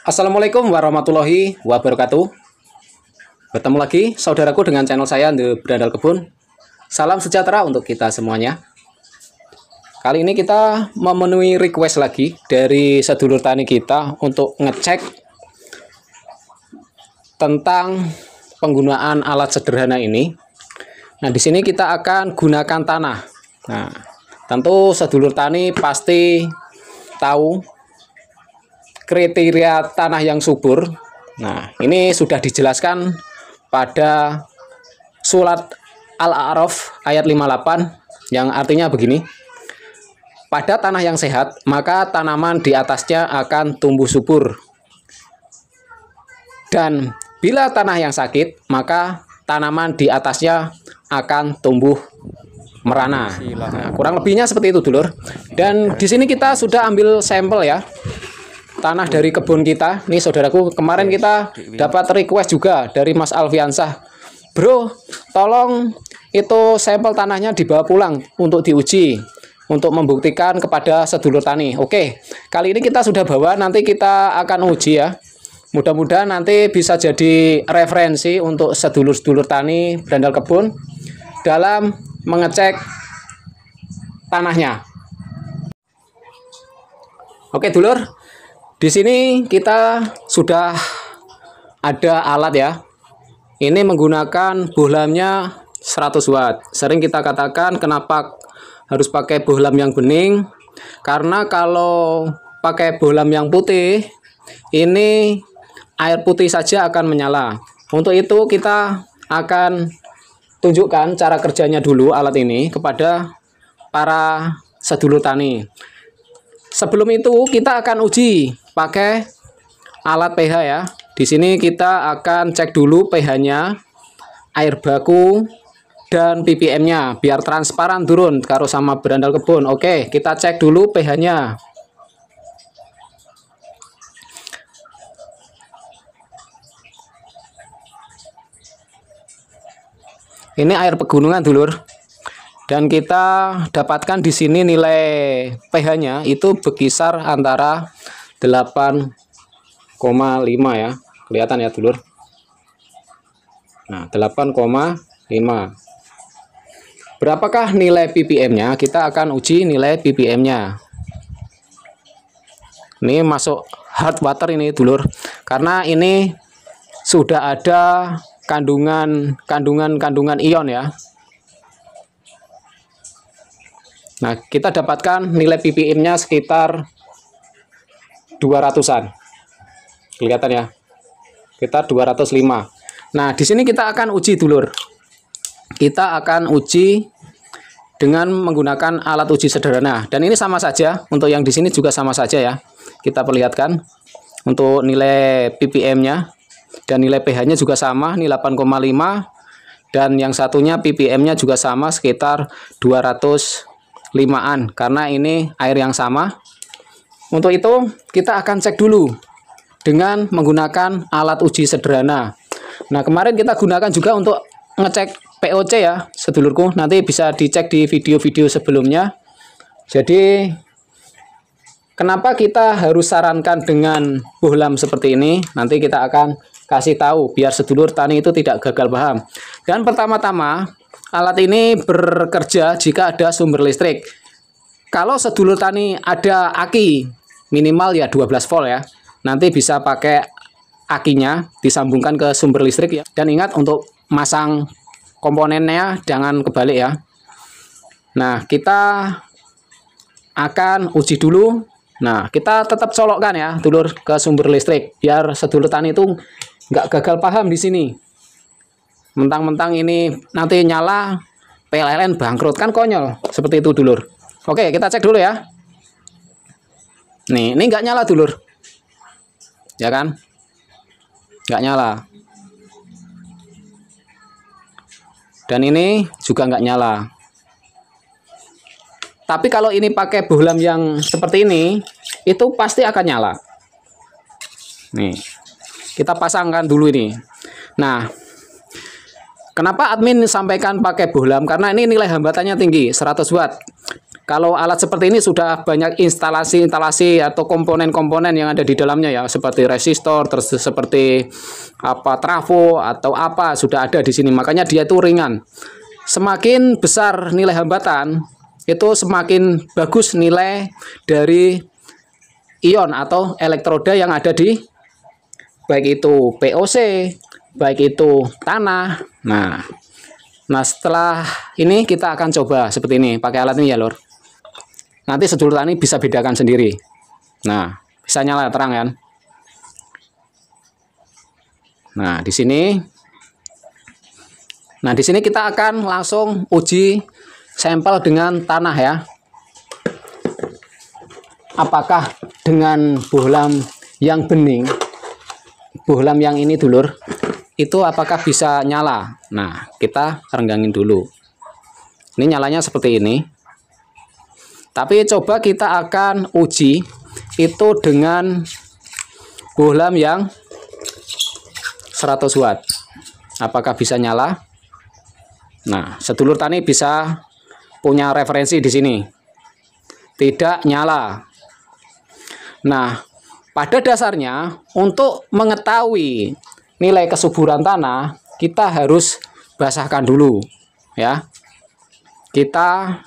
Assalamualaikum warahmatullahi wabarakatuh. Bertemu lagi saudaraku dengan channel saya The Berandal Kebun. Salam sejahtera untuk kita semuanya. Kali ini kita memenuhi request lagi dari sedulur tani kita untuk ngecek tentang penggunaan alat sederhana ini. Nah, di sini kita akan gunakan tanah. Nah, tentu sedulur tani pasti tahu kriteria tanah yang subur. Nah, ini sudah dijelaskan pada surat Al-A'raf ayat 58 yang artinya begini. Pada tanah yang sehat, maka tanaman di atasnya akan tumbuh subur. Dan bila tanah yang sakit, maka tanaman di atasnya akan tumbuh merana. Nah, kurang lebihnya seperti itu, dulur. Dan di sini kita sudah ambil sampel ya. Tanah dari kebun kita. Nih saudaraku, kemarin kita dapat request juga dari Mas Alfiansah. Bro, tolong itu sampel tanahnya dibawa pulang untuk diuji, untuk membuktikan kepada sedulur tani. Oke, kali ini kita sudah bawa, nanti kita akan uji ya. Mudah-mudahan nanti bisa jadi referensi untuk sedulur-sedulur tani berandal kebun dalam mengecek tanahnya. Oke, dulur. Di sini kita sudah ada alat ya. Ini menggunakan bohlamnya 100 watt. Sering kita katakan kenapa harus pakai bohlam yang bening, karena kalau pakai bohlam yang putih, ini air putih saja akan menyala. Untuk itu kita akan tunjukkan cara kerjanya dulu alat ini kepada para sedulur tani. Sebelum itu kita akan uji pakai alat pH ya. Di sini kita akan cek dulu pH-nya, air baku, dan ppm-nya biar transparan turun karo sama berandal kebun. Oke, kita cek dulu pH-nya. Ini air pegunungan, dulur. Dan kita dapatkan di sini nilai pH-nya itu berkisar antara 8,5 ya. Kelihatan ya, dulur. Nah, 8,5. Berapakah nilai ppm-nya? Kita akan uji nilai ppm-nya. Ini masuk hard water ini, dulur. Karena ini sudah ada kandungan ion ya. Nah, kita dapatkan nilai ppm-nya sekitar 200-an. Kelihatan ya. Kita 205. Nah, di sini kita akan uji, dulur. Kita akan uji dengan menggunakan alat uji sederhana. Dan ini sama saja, untuk yang di sini juga sama saja ya. Kita perlihatkan untuk nilai ppm-nya dan nilai pH-nya juga sama, ini 8,5, dan yang satunya ppm-nya juga sama sekitar 205-an karena ini air yang sama. Untuk itu kita akan cek dulu dengan menggunakan alat uji sederhana. Nah, kemarin kita gunakan juga untuk ngecek POC ya, sedulurku. Nanti bisa dicek di video-video sebelumnya. Jadi, kenapa kita harus sarankan dengan bohlam seperti ini? Nanti kita akan kasih tahu biar sedulur tani itu tidak gagal paham. Dan pertama-tama, alat ini bekerja jika ada sumber listrik. Kalau sedulur tani ada aki, minimal ya 12 volt ya. Nanti bisa pakai akinya disambungkan ke sumber listrik ya. Dan ingat untuk masang komponennya jangan kebalik ya. Nah, kita akan uji dulu. Nah, kita tetap colokkan ya, dulur, ke sumber listrik biar sedulur tani itu nggak gagal paham di sini. Mentang-mentang ini nanti nyala PLN bangkrut, kan konyol. Seperti itu, dulur. Oke, kita cek dulu ya. Nih, ini nggak nyala, dulur. Ya kan? Nggak nyala. Dan ini juga nggak nyala. Tapi kalau ini pakai bohlam yang seperti ini, itu pasti akan nyala. Nih, kita pasangkan dulu ini. Nah, kenapa admin sampaikan pakai bohlam? Karena ini nilai hambatannya tinggi, 100 watt. Kalau alat seperti ini sudah banyak instalasi atau komponen-komponen yang ada di dalamnya ya, seperti resistor, terus seperti apa trafo atau apa sudah ada di sini. Makanya dia itu ringan. Semakin besar nilai hambatan, itu semakin bagus nilai dari ion atau elektroda yang ada di baik itu POC, baik itu tanah. Nah, setelah ini kita akan coba seperti ini pakai alat ini ya, Lur. Nanti sedulur tani bisa bedakan sendiri. Nah, bisa nyala terang kan? Nah, di sini. Nah, di sini kita akan langsung uji sampel dengan tanah ya. Apakah dengan bohlam yang bening, bohlam yang ini dulur, itu apakah bisa nyala? Nah, kita renggangin dulu. Ini nyalanya seperti ini. Tapi coba kita akan uji itu dengan bohlam yang 100 watt. Apakah bisa nyala? Nah, sedulur tani bisa punya referensi di sini. Tidak nyala. Nah, pada dasarnya untuk mengetahui nilai kesuburan tanah, kita harus basahkan dulu ya. Kita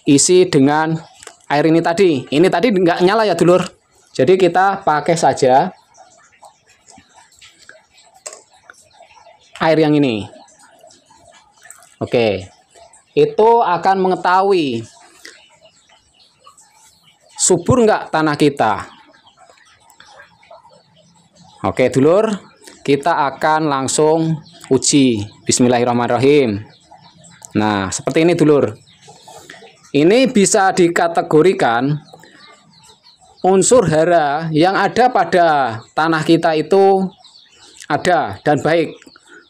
isi dengan air ini tadi. Ini tadi nggak nyala ya dulur. Jadi kita pakai saja air yang ini. Oke. Itu akan mengetahui subur nggak tanah kita. Oke dulur, kita akan langsung uji. Bismillahirrahmanirrahim. Nah, seperti ini dulur. Ini bisa dikategorikan unsur hara yang ada pada tanah kita itu ada dan baik.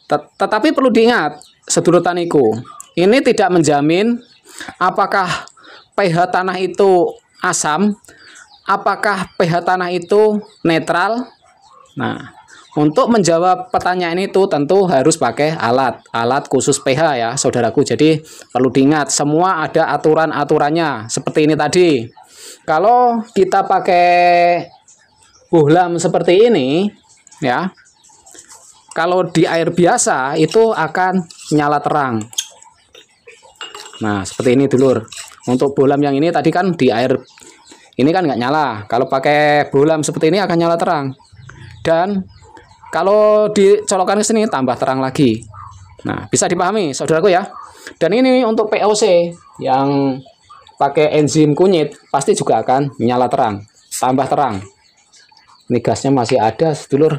Tetapi perlu diingat, sedulur taniku, ini tidak menjamin apakah pH tanah itu asam, apakah pH tanah itu netral. Nah, untuk menjawab pertanyaan itu tentu harus pakai alat khusus pH ya saudaraku. Jadi perlu diingat semua ada aturan-aturannya seperti ini tadi. Kalau kita pakai bohlam seperti ini ya, kalau di air biasa itu akan nyala terang. Nah, seperti ini dulur. Untuk bohlam yang ini tadi kan di air ini kan nggak nyala. Kalau pakai bohlam seperti ini akan nyala terang. Dan kalau dicolokkan ke sini tambah terang lagi. Nah, bisa dipahami saudaraku ya. Dan ini untuk POC yang pakai enzim kunyit pasti juga akan nyala terang, tambah terang. Ini gasnya masih ada sedulur.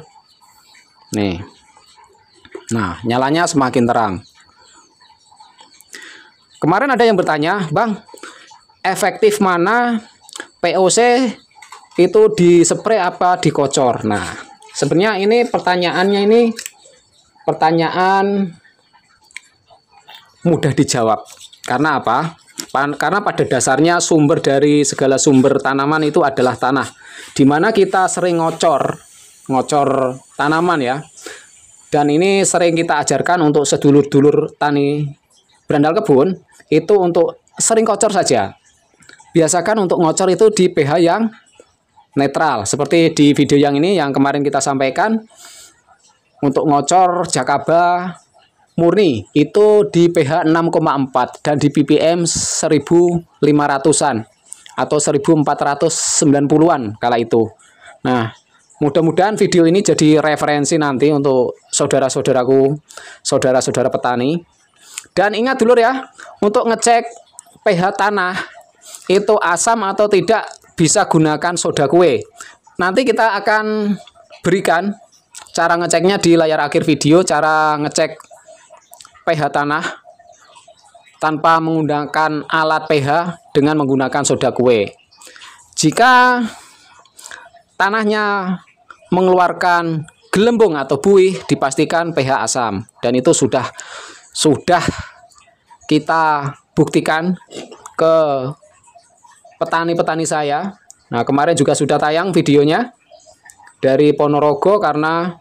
Nih. Nah, nyalanya semakin terang. Kemarin ada yang bertanya, "Bang, efektif mana POC itu dispray apa dikocor?" Nah, sebenarnya ini pertanyaannya ini pertanyaan mudah dijawab. Karena apa? Karena pada dasarnya sumber dari segala sumber tanaman itu adalah tanah. Dimana kita sering ngocor tanaman ya. Dan ini sering kita ajarkan untuk sedulur-dulur tani berandal kebun, itu untuk sering kocor saja. Biasakan untuk ngocor itu di pH yang netral, seperti di video yang ini yang kemarin kita sampaikan. Untuk ngocor Jakaba murni itu di pH 6,4 dan di ppm 1500-an atau 1490-an kala itu. Nah, mudah-mudahan video ini jadi referensi nanti untuk saudara-saudaraku, saudara-saudara petani. Dan ingat dulu ya, untuk ngecek pH tanah itu asam atau tidak bisa gunakan soda kue. Nanti kita akan berikan cara ngeceknya di layar akhir video, cara ngecek pH tanah tanpa menggunakan alat pH dengan menggunakan soda kue. Jika tanahnya mengeluarkan gelembung atau buih, dipastikan pH asam, dan itu sudah kita buktikan ke petani-petani saya. Nah, kemarin juga sudah tayang videonya dari Ponorogo karena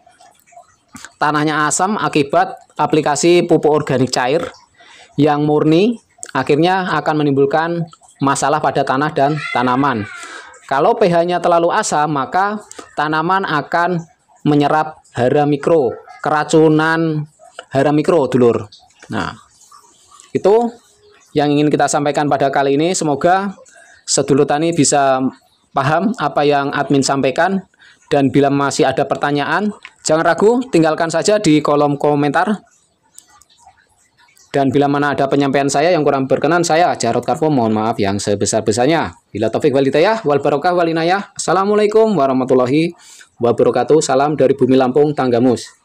tanahnya asam akibat aplikasi pupuk organik cair yang murni, akhirnya akan menimbulkan masalah pada tanah dan tanaman. Kalau pH-nya terlalu asam, maka tanaman akan menyerap hara mikro, keracunan hara mikro, dulur. Nah, itu yang ingin kita sampaikan pada kali ini. Semoga sedulur tani bisa paham apa yang admin sampaikan. Dan bila masih ada pertanyaan, jangan ragu, tinggalkan saja di kolom komentar. Dan bila mana ada penyampaian saya yang kurang berkenan, saya Jarod Karpo mohon maaf yang sebesar-besarnya. Bila taufik wal hidayah wal barokah wal inayah. Assalamualaikum warahmatullahi wabarakatuh. Salam dari Bumi Lampung, Tanggamus.